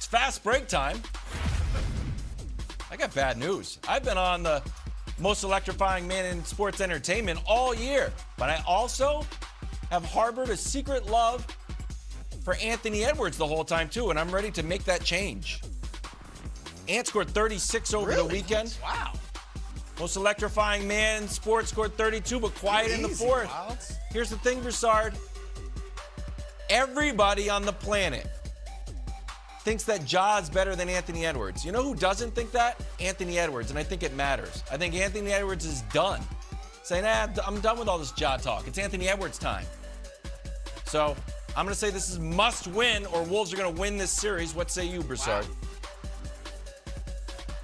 It's fast break time. I got bad news. I've been on the most electrifying man in sports entertainment all year, but I also have harbored a secret love for Anthony Edwards the whole time, too, and I'm ready to make that change. Ant scored 36 over the weekend. Wow. Most electrifying man in sports scored 32, but quiet in the fourth. Wilds. Here's the thing, Broussard. Everybody on the planet thinks that Ja's better than Anthony Edwards. You know who doesn't think that? Anthony Edwards, and I think it matters. I think Anthony Edwards is done. Saying, I'm done with all this Ja talk. It's Anthony Edwards time. So I'm going to say this is must win, or Wolves are going to win this series. What say you, Broussard? Wow.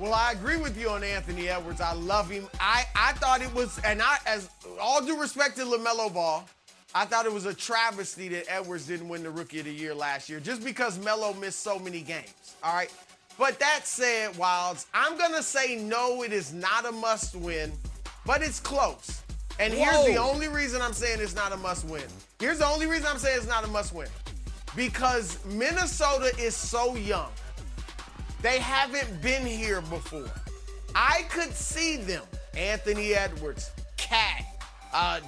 Well, I agree with you on Anthony Edwards. I love him. I thought it was, and as all due respect to LaMelo Ball, I thought it was a travesty that Edwards didn't win the Rookie of the Year last year, just because Melo missed so many games, all right? But that said, Wilds, I'm going to say no, it is not a must-win, but it's close. And here's the only reason I'm saying it's not a must-win. Here's the only reason I'm saying it's not a must-win. Because Minnesota is so young. They haven't been here before. I could see them, Anthony Edwards, Cat,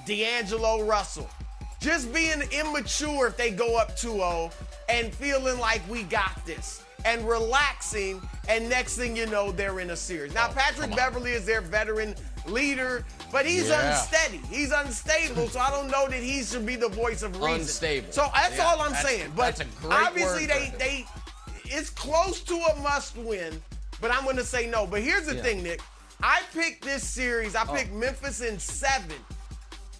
D'Angelo Russell, just being immature if they go up 2-0 and feeling like we got this and relaxing, and next thing you know, they're in a series. Now, Patrick Beverly is their veteran leader, but he's unsteady. He's unstable, so I don't know that he should be the voice of reason. Unstable. So that's all I'm saying. But that's a great obviously word it's close to a must-win, but I'm going to say no. But here's the thing, Nick. I picked this series. I picked Memphis in 7.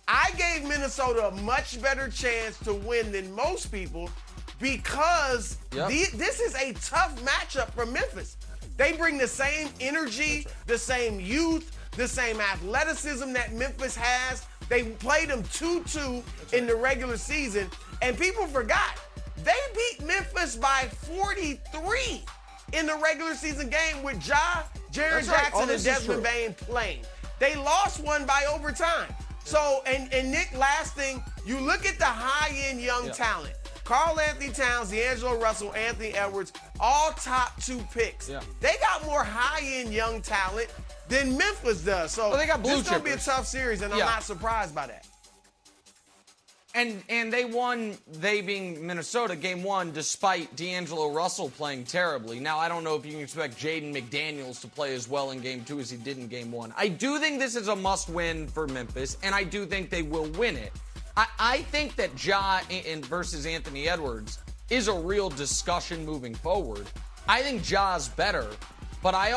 I gave Minnesota a much better chance to win than most people because this is a tough matchup for Memphis. They bring the same energy, the same youth, the same athleticism that Memphis has. They played them 2-2 in the regular season, and people forgot. They beat Memphis by 43 in the regular season game with Jaren Jackson and Desmond Bane playing. They lost one by overtime. So, and Nick, last thing, you look at the high-end young talent. Karl Anthony Towns, D'Angelo Russell, Anthony Edwards, all top 2 picks. They got more high-end young talent than Memphis does. So they got blue this is going to be a tough series, and I'm not surprised by that. And they won, they being Minnesota, game 1, despite D'Angelo Russell playing terribly. Now, I don't know if you can expect Jaden McDaniels to play as well in game 2 as he did in game 1. I do think this is a must-win for Memphis, and I do think they will win it. I think that Ja versus Anthony Edwards is a real discussion moving forward. I think Ja's better, but I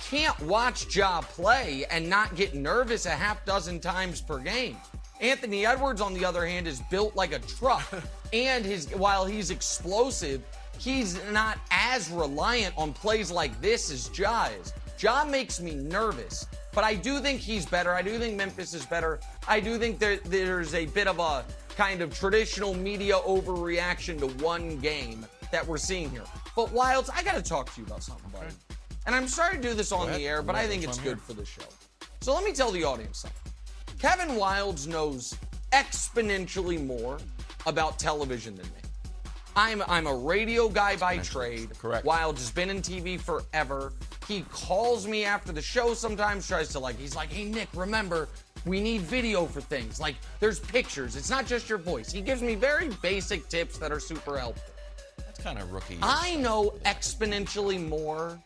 can't watch Ja play and not get nervous a half dozen times per game. Anthony Edwards, on the other hand, is built like a truck. And while he's explosive, he's not as reliant on plays like this as Ja is. Ja makes me nervous, but I do think he's better. I do think Memphis is better. I do think there's a bit of a kind of traditional media overreaction to one game that we're seeing here. But Wilds, I got to talk to you about something, buddy. And I'm sorry to do this on the air, but I think it's good for the show. So let me tell the audience something. Kevin Wilds knows exponentially more about television than me. I'm a radio guy by trade. Correct. Wilds has been in TV forever. He calls me after the show sometimes, tries to he's like, hey, Nick, remember, we need video for things. Like, there's pictures. It's not just your voice. He gives me very basic tips that are super helpful. That's kind of rookie. I know exponentially more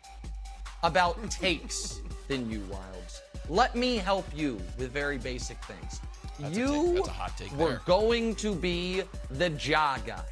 about takes than you, Wilds. Let me help you with very basic things. That's a hot take were going to be the Ja guy.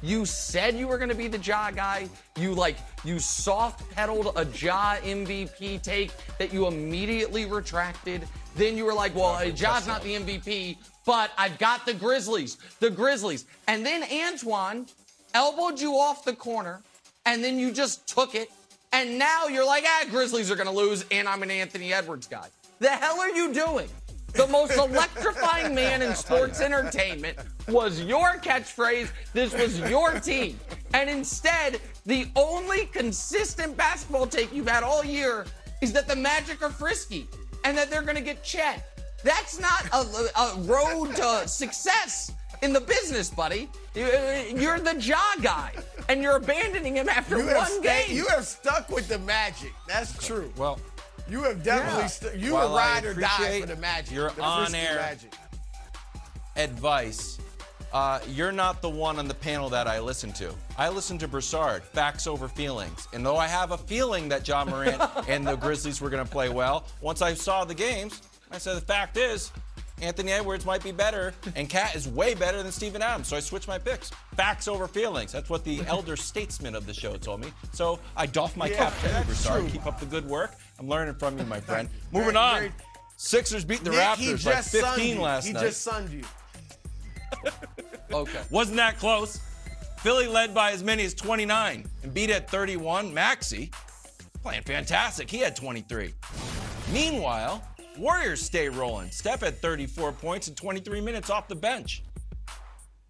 You said you were going to be the Ja guy. You soft pedaled a Ja MVP take that you immediately retracted. Then you were like, well, Ja's not the MVP, but I've got the Grizzlies. The Grizzlies. And then Antoine elbowed you off the corner, and then you just took it. And now you're like, Grizzlies are going to lose, and I'm an Anthony Edwards guy. The hell are you doing? The most electrifying man in sports entertainment was your catchphrase. This was your team. And instead, the only consistent basketball take you've had all year is that the Magic are frisky and that they're going to get Chet. That's not a road to success. in the business, buddy. You're the jaw guy, and you're abandoning him after one game. You have stuck with the Magic. That's true. Well, you have definitely you would ride or die for the Magic. Your on-air advice. You're not the one on the panel that I listen to. I listen to Broussard, facts over feelings. And though I have a feeling that John Morant and the Grizzlies were going to play well, once I saw the games, I said the fact is Anthony Edwards might be better, and Cat is way better than Steven Adams. So I switched my picks. Facts over feelings. That's what the elder statesman of the show told me. So I doff my cap to you, Broussard. True. Keep up the good work. I'm learning from you, my friend. Moving on. Sixers beat the Raptors by 15 last night. He just sunned you. Okay. Wasn't that close? Philly led by as many as 29 and beat at 31. Maxey playing fantastic. He had 23. Meanwhile, Warriors stay rolling. Steph had 34 points in 23 minutes off the bench.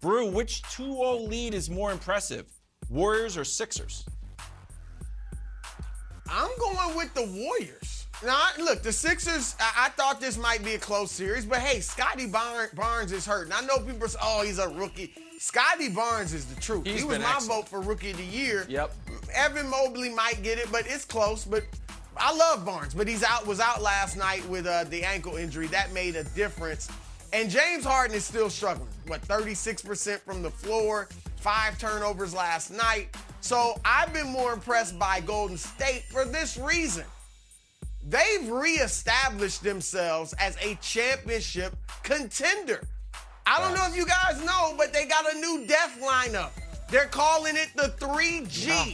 Brew, which 2-0 lead is more impressive, Warriors or Sixers? I'm going with the Warriors. Now, look, the Sixers, I thought this might be a close series, but hey, Scotty Barnes is hurt. And I know people say, oh, he's a rookie. Scotty Barnes is the truth. He was my vote for Rookie of the Year. Yep. Evan Mobley might get it, but it's close. But I love Barnes, but was out last night with the ankle injury. That made a difference. And James Harden is still struggling. 36% from the floor, 5 turnovers last night. So I've been more impressed by Golden State for this reason. They've reestablished themselves as a championship contender. I don't know if you guys know, but they got a new death lineup. They're calling it the 3G. Yeah.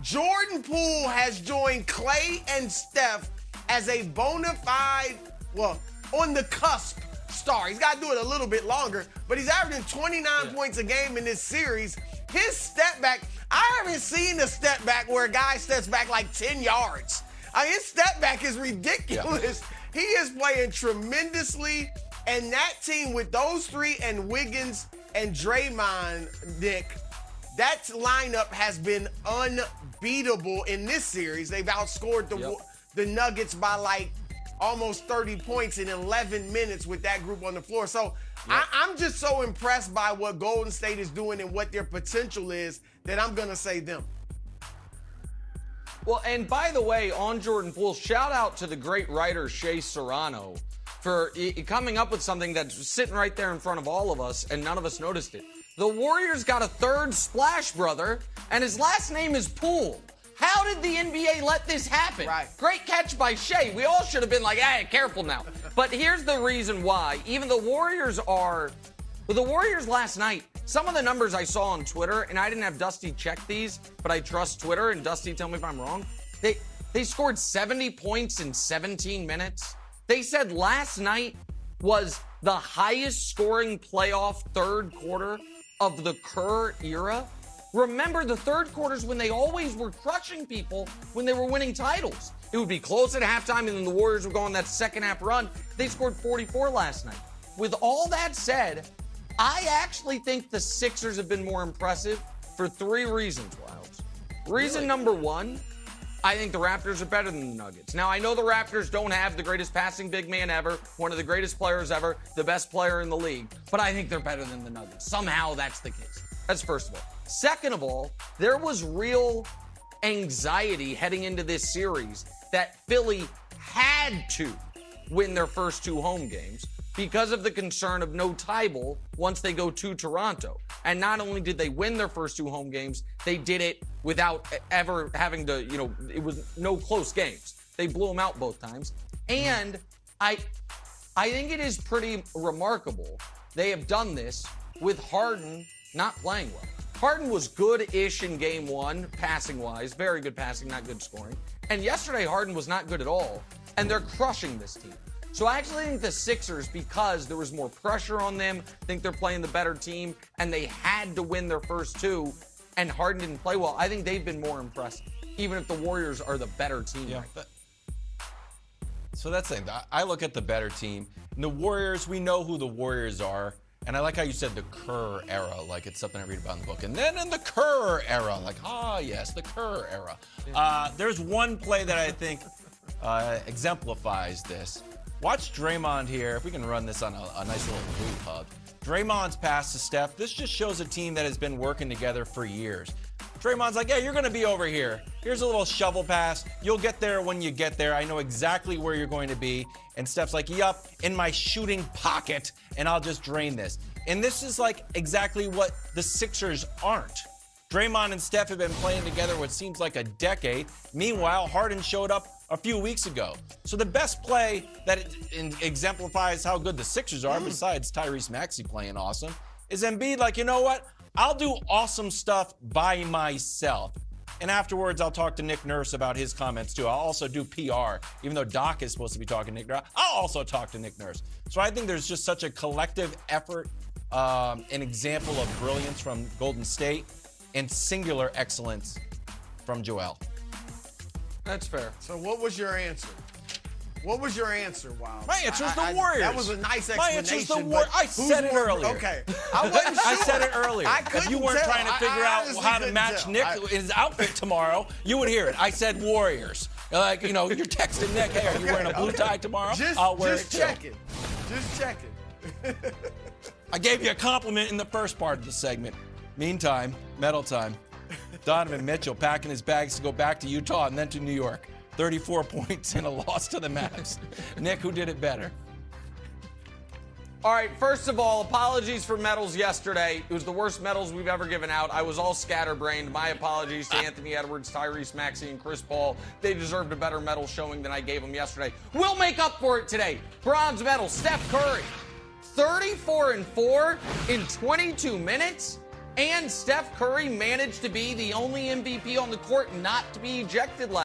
Jordan Poole has joined Clay and Steph as a bona fide, on the cusp star. He's got to do it a little bit longer, but he's averaging 29 points a game in this series. His step back, I haven't seen a step back where a guy steps back like 10 yards. His step back is ridiculous. Yeah. He is playing tremendously, and that team with those three and Wiggins and Draymond, Nick, that lineup has been unbeatable in this series. They've outscored the Nuggets by almost 30 points in 11 minutes with that group on the floor. So I'm just so impressed by what Golden State is doing and what their potential is that I'm going to say them. Well, and by the way, on Jordan Poole, shout out to the great writer Shea Serrano for coming up with something that's sitting right there in front of all of us, and none of us noticed it. The Warriors got a third Splash brother, and his last name is Poole. How did the NBA let this happen? Right. Great catch by Shea. We all should have been like, hey, careful now. But here's the reason why. Even the Warriors last night, some of the numbers I saw on Twitter, and I didn't have Dusty check these, but I trust Twitter, and Dusty, tell me if I'm wrong. They scored 70 points in 17 minutes. They said last night was the highest scoring playoff third quarter of the Kerr era. Remember the third quarters when they always were crushing people when they were winning titles. It would be close at halftime, and then the Warriors would go on that second half run. They scored 44 last night. With all that said, I actually think the Sixers have been more impressive for 3 reasons, Wilds. Reason number 1, I think the Raptors are better than the Nuggets. Now, I know the Raptors don't have the greatest passing big man ever, one of the greatest players ever, the best player in the league, but I think they're better than the Nuggets. Somehow that's the case. That's first of all. Second of all, there was real anxiety heading into this series that Philly had to win their first 2 home games because of the concern of no Tybal once they go to Toronto. And not only did they win their first 2 home games, they did it without ever having to, it was no close games. They blew them out both times. And I think it is pretty remarkable they have done this with Harden not playing well. Harden was good-ish in game 1, passing-wise. Very good passing, not good scoring. And yesterday, Harden was not good at all. And they're crushing this team. So I actually think the Sixers, because there was more pressure on them, think they're playing the better team, and they had to win their first 2, and Harden didn't play well. I think they've been more impressive, even if the Warriors are the better team. Yeah. Right. So that's the thing. I look at the better team. And the Warriors, we know who the Warriors are. And I like how you said the Kerr era, like it's something I read about in the book. And then in the Kerr era, yes, the Kerr era. There's one play that I think exemplifies this. Watch Draymond here. If we can run this on a nice little blue hub. Draymond's pass to Steph. This just shows a team that has been working together for years. Draymond's like, yeah, you're going to be over here. Here's a little shovel pass. You'll get there when you get there. I know exactly where you're going to be. And Steph's like, yup, in my shooting pocket, and I'll just drain this. And this is like exactly what the Sixers aren't. Draymond and Steph have been playing together what seems like a decade. Meanwhile, Harden showed up a few weeks ago. So the best play that exemplifies how good the Sixers are, besides Tyrese Maxey playing awesome, is Embiid like, you know what? I'll do awesome stuff by myself. And afterwards, I'll talk to Nick Nurse about his comments, too. I'll also do PR. Even though Doc is supposed to be talking to Nick Nurse, I'll also talk to Nick Nurse. So I think there's just such a collective effort, an example of brilliance from Golden State, and singular excellence from Joel. That's fair. So what was your answer? What was your answer, Wild? My answer is the Warriors. That was a nice explanation. My answer is the Warriors. I said it earlier. Okay. I wasn't sure. I said it earlier. If you weren't trying to figure out how to match Nick his outfit tomorrow, you would hear it. I said Warriors. Like, you know, you're texting Nick, hey, are you wearing a blue tie tomorrow? I'll wear it too. Just checking. I gave you a compliment in the first part of the segment. Meantime, medal time. Donovan Mitchell packing his bags to go back to Utah and then to New York. 34 points and a loss to the Mavs. Nick, who did it better? All right, first of all, apologies for medals yesterday. It was the worst medals we've ever given out. I was all scatterbrained. My apologies to Anthony Edwards, Tyrese Maxey, and Chris Paul. They deserved a better medal showing than I gave them yesterday. We'll make up for it today. Bronze medal, Steph Curry. 34-4 in 22 minutes. And Steph Curry managed to be the only MVP on the court not to be ejected last